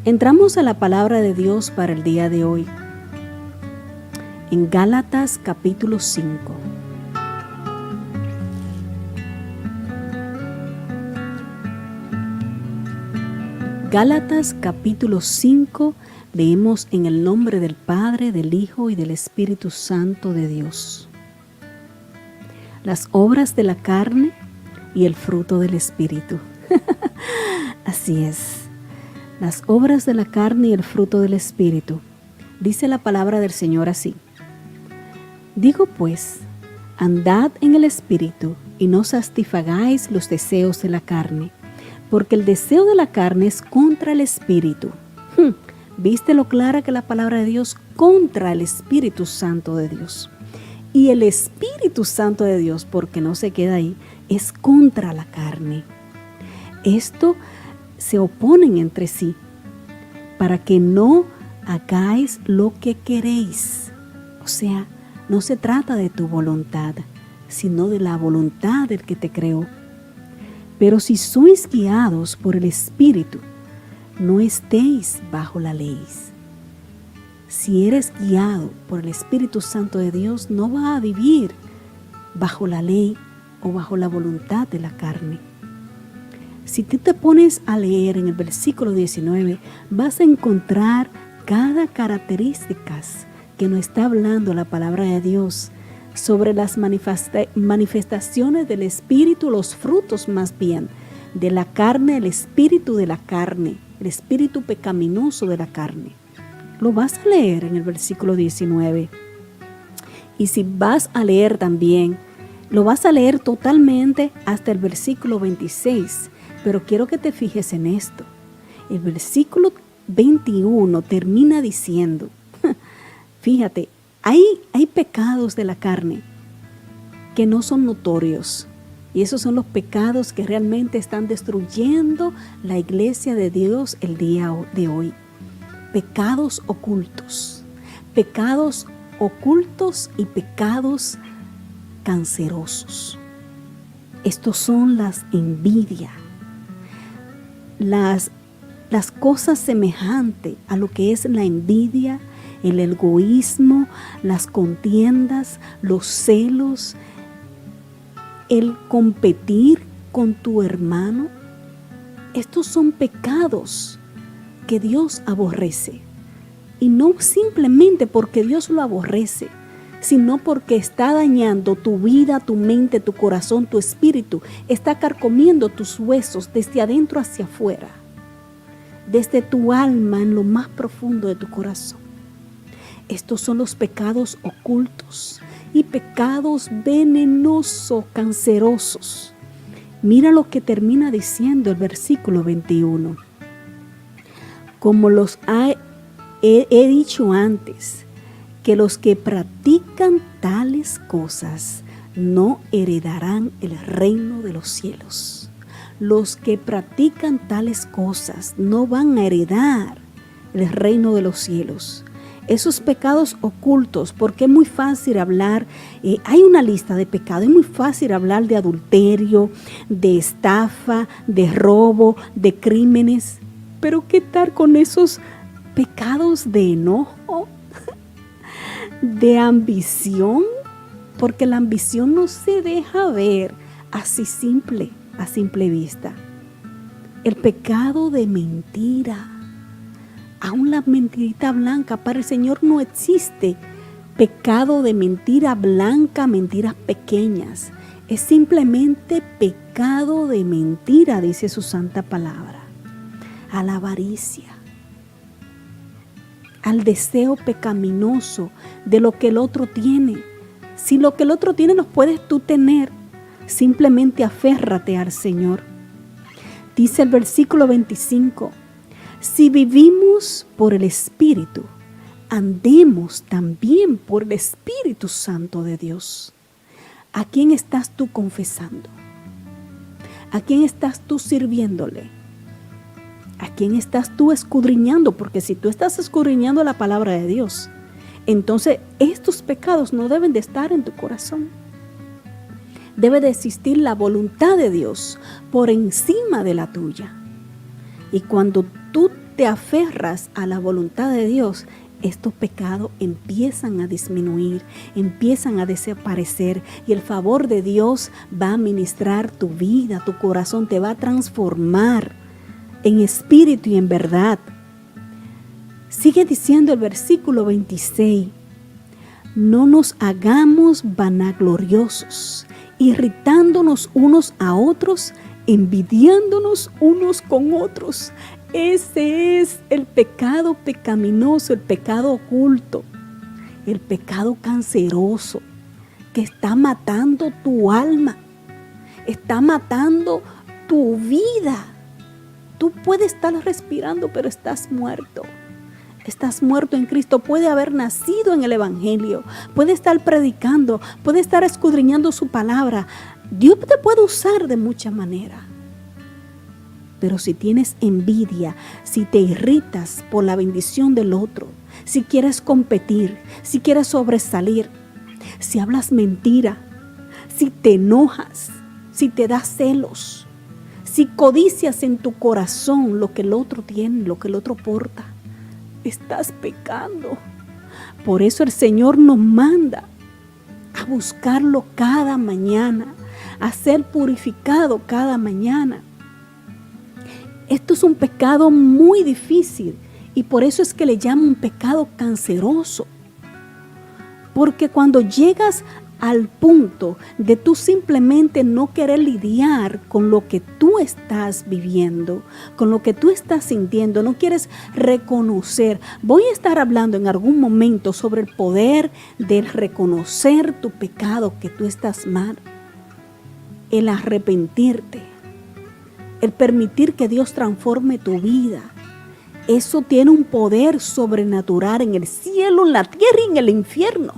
Entramos a la palabra de Dios para el día de hoy, en Gálatas capítulo 5. Gálatas capítulo 5, leemos en el nombre del Padre, del Hijo y del Espíritu Santo de Dios. Las obras de la carne y el fruto del Espíritu. Así es. Las obras de la carne y el fruto del Espíritu. Dice la palabra del Señor así. Digo pues, andad en el Espíritu y no satisfagáis los deseos de la carne, porque el deseo de la carne es contra el Espíritu. ¿Viste lo clara que la palabra de Dios contra el Espíritu Santo de Dios? Y el Espíritu Santo de Dios, porque no se queda ahí, es contra la carne. Esto se oponen entre sí, para que no hagáis lo que queréis. O sea, no se trata de tu voluntad, sino de la voluntad del que te creó. Pero si sois guiados por el Espíritu, no estéis bajo la ley. Si eres guiado por el Espíritu Santo de Dios, no vas a vivir bajo la ley o bajo la voluntad de la carne. Si tú te pones a leer en el versículo 19, vas a encontrar cada característica que nos está hablando la palabra de Dios sobre las manifestaciones del Espíritu, los frutos más bien, de la carne, el espíritu de la carne, el espíritu pecaminoso de la carne. Lo vas a leer en el versículo 19. Y si vas a leer también, lo vas a leer totalmente hasta el versículo 26. Pero quiero que te fijes en esto. El versículo 21 termina diciendo, fíjate, hay pecados de la carne que no son notorios. Y esos son los pecados que realmente están destruyendo la iglesia de Dios el día de hoy. Pecados ocultos y pecados cancerosos. Estos son las envidias. Las cosas semejantes a lo que es la envidia, el egoísmo, las contiendas, los celos, el competir con tu hermano. Estos son pecados que Dios aborrece. Y no simplemente porque Dios lo aborrece, sino porque está dañando tu vida, tu mente, tu corazón, tu espíritu. Está carcomiendo tus huesos desde adentro hacia afuera, desde tu alma en lo más profundo de tu corazón. Estos son los pecados ocultos y pecados venenosos, cancerosos. Mira lo que termina diciendo el versículo 21. Como he dicho antes, que los que practican tales cosas no heredarán el reino de los cielos. Los que practican tales cosas no van a heredar el reino de los cielos. Esos pecados ocultos, porque es muy fácil hablar, hay una lista de pecados, es muy fácil hablar de adulterio, de estafa, de robo, de crímenes, pero ¿qué tal con esos pecados de enojo? De ambición, porque la ambición no se deja ver así simple, a simple vista. El pecado de mentira, aún la mentirita blanca, para el Señor no existe pecado de mentira blanca, mentiras pequeñas. Es simplemente pecado de mentira, dice su santa palabra. A la avaricia, al deseo pecaminoso de lo que el otro tiene. Si lo que el otro tiene lo puedes tú tener, simplemente aférrate al Señor. Dice el versículo 25, si vivimos por el Espíritu, andemos también por el Espíritu Santo de Dios. ¿A quién estás tú confesando? ¿A quién estás tú sirviéndole? ¿A quién estás tú escudriñando? Porque si tú estás escudriñando la palabra de Dios, entonces estos pecados no deben de estar en tu corazón. Debe de existir la voluntad de Dios por encima de la tuya. Y cuando tú te aferras a la voluntad de Dios, estos pecados empiezan a disminuir, empiezan a desaparecer y el favor de Dios va a ministrar tu vida, tu corazón, te va a transformar en espíritu y en verdad. Sigue diciendo el versículo 26, no nos hagamos vanagloriosos, irritándonos unos a otros, envidiándonos unos con otros. Ese es el pecado pecaminoso, el pecado oculto, el pecado canceroso que está matando tu alma, está matando tu vida. Tú puedes estar respirando, pero estás muerto. Estás muerto en Cristo. Puede haber nacido en el Evangelio, puede estar predicando, puede estar escudriñando su palabra. Dios te puede usar de muchas maneras. Pero si tienes envidia, si te irritas por la bendición del otro, si quieres competir, si quieres sobresalir, si hablas mentira, si te enojas, si te das celos, si codicias en tu corazón lo que el otro tiene, lo que el otro porta, estás pecando. Por eso el Señor nos manda a buscarlo cada mañana, a ser purificado cada mañana. Esto es un pecado muy difícil y por eso es que le llaman un pecado canceroso. Porque cuando llegas al punto de tú simplemente no querer lidiar con lo que tú estás viviendo, con lo que tú estás sintiendo, no quieres reconocer. Voy a estar hablando en algún momento sobre el poder de reconocer tu pecado, que tú estás mal, el arrepentirte, el permitir que Dios transforme tu vida. Eso tiene un poder sobrenatural en el cielo, en la tierra y en el infierno.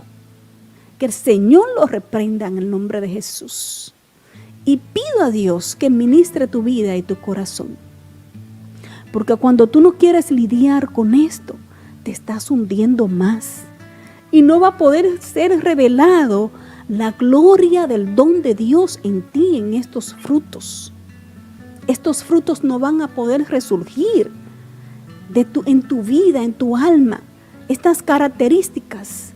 Que el Señor lo reprenda en el nombre de Jesús. Y pido a Dios que ministre tu vida y tu corazón. Porque cuando tú no quieres lidiar con esto, te estás hundiendo más. Y no va a poder ser revelado la gloria del don de Dios en ti, en estos frutos. Estos frutos no van a poder resurgir en tu vida, en tu alma. Estas características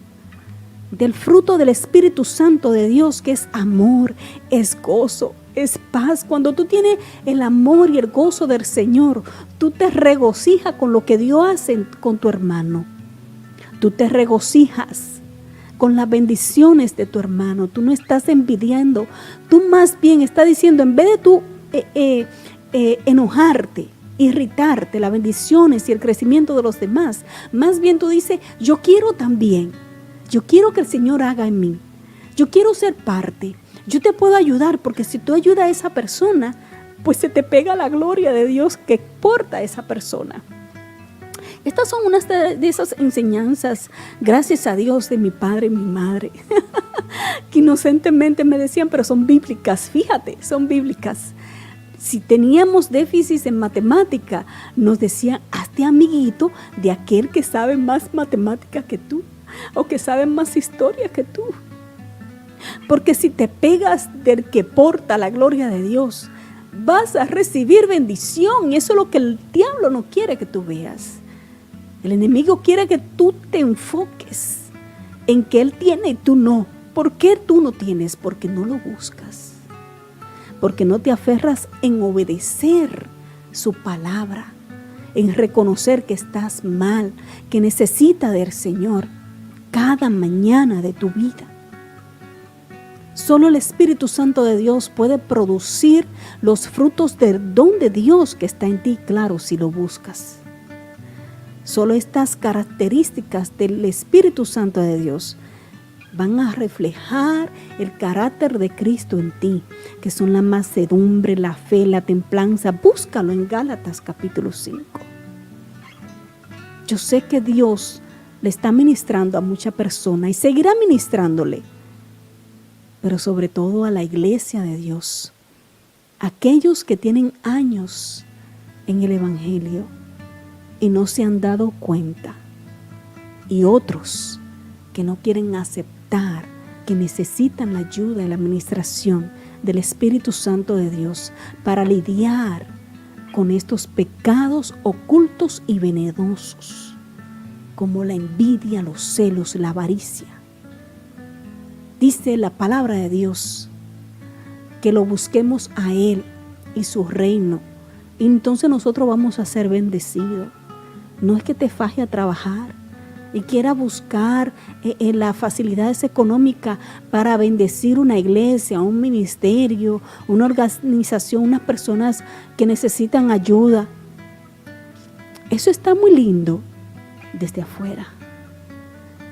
del fruto del Espíritu Santo de Dios, que es amor, es gozo, es paz. Cuando tú tienes el amor y el gozo del Señor, tú te regocijas con lo que Dios hace con tu hermano. Tú te regocijas con las bendiciones de tu hermano. Tú no estás envidiando. Tú más bien estás diciendo, en vez de tú enojarte, irritarte, las bendiciones y el crecimiento de los demás, más bien tú dices, yo quiero también. Yo quiero que el Señor haga en mí. Yo quiero ser parte. Yo te puedo ayudar, porque si tú ayudas a esa persona, pues se te pega la gloria de Dios que porta a esa persona. Estas son unas de esas enseñanzas, gracias a Dios, de mi padre y mi madre, que inocentemente me decían, pero son bíblicas, fíjate, son bíblicas. Si teníamos déficits en matemática, nos decían, hazte amiguito de aquel que sabe más matemática que tú, o que sabe más historia que tú. Porque si te pegas del que porta la gloria de Dios, vas a recibir bendición. Y eso es lo que el diablo no quiere que tú veas. El enemigo quiere que tú te enfoques en que él tiene y tú no. ¿Por qué tú no tienes? Porque no lo buscas. Porque no te aferras en obedecer su palabra, en reconocer que estás mal, que necesitas del Señor cada mañana de tu vida. Solo el Espíritu Santo de Dios puede producir los frutos del don de Dios que está en ti, claro, si lo buscas. Solo estas características del Espíritu Santo de Dios van a reflejar el carácter de Cristo en ti, que son la mansedumbre, la fe, la templanza. Búscalo en Gálatas capítulo 5. Yo sé que Dios le está ministrando a mucha persona y seguirá ministrándole, pero sobre todo a la iglesia de Dios, aquellos que tienen años en el Evangelio y no se han dado cuenta, y otros que no quieren aceptar que necesitan la ayuda y la administración del Espíritu Santo de Dios para lidiar con estos pecados ocultos y venenosos, como la envidia, los celos, la avaricia. Dice la palabra de Dios que lo busquemos a Él y su reino, y entonces nosotros vamos a ser bendecidos. No es que te faje a trabajar y quiera buscar las facilidades económicas para bendecir una iglesia, un ministerio, una organización, unas personas que necesitan ayuda. Eso está muy lindo desde afuera.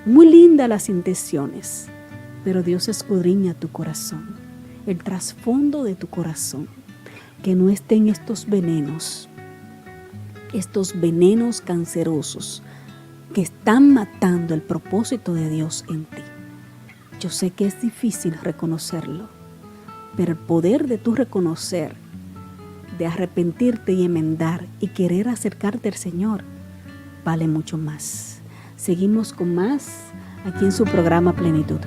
Muy lindas las intenciones, pero Dios escudriña tu corazón, el trasfondo de tu corazón, que no estén estos venenos cancerosos que están matando el propósito de Dios en ti. Yo sé que es difícil reconocerlo, pero el poder de tu reconocer, de arrepentirte y enmendar y querer acercarte al Señor, vale mucho más. Seguimos con más aquí en su programa Plenitud.